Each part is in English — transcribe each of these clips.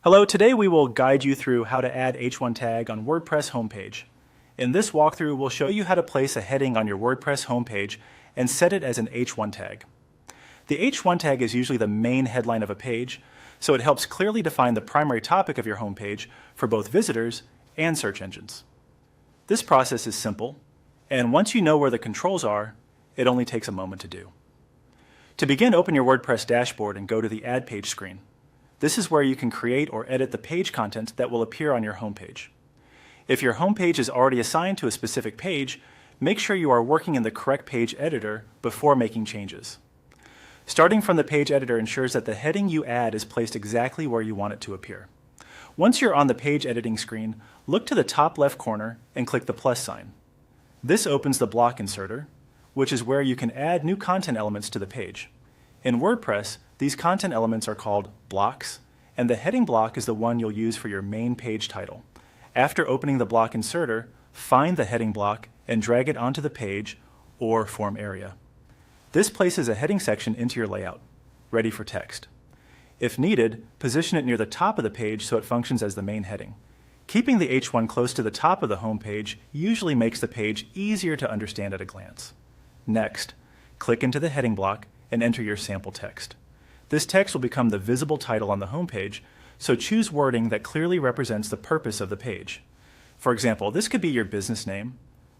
Hello, today we will guide you through how to add H1 tag on WordPress homepage. In this walkthrough, we'll show you how to place a heading on your WordPress homepage and set it as an H1 tag. The H1 tag is usually the main headline of a page, so it helps clearly define the primary topic of your homepage for both visitors and search engines. This process is simple, and once you know where the controls are, it only takes a moment to do. To begin, open your WordPress dashboard and go to the Add Page screen. This is where you can create or edit the page content that will appear on your homepage. If your homepage is already assigned to a specific page, make sure you are working in the correct page editor before making changes. Starting from the page editor ensures that the heading you add is placed exactly where you want it to appear. Once you're on the page editing screen, look to the top left corner and click the plus sign. This opens the block inserter, which is where you can add new content elements to the page. In WordPress, these content elements are called blocks, and the heading block is the one you'll use for your main page title. After opening the block inserter, find the heading block and drag it onto the page or form area. This places a heading section into your layout, ready for text. If needed, position it near the top of the page so it functions as the main heading. Keeping the H1 close to the top of the home page usually makes the page easier to understand at a glance. Next, click into the heading block and enter your sample text. This text will become the visible title on the home page, so choose wording that clearly represents the purpose of the page. For example, this could be your business name,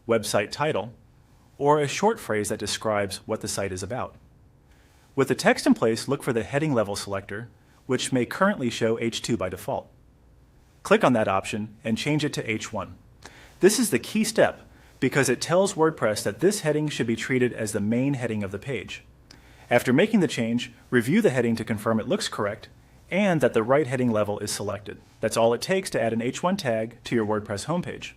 website title, or a short phrase that describes what the site is about. With the text in place, look for the heading level selector, which may currently show H2 by default. Click on that option and change it to H1. This is the key step because it tells WordPress that this heading should be treated as the main heading of the page. After making the change, review the heading to confirm it looks correct and that the right heading level is selected. That's all it takes to add an H1 tag to your WordPress homepage.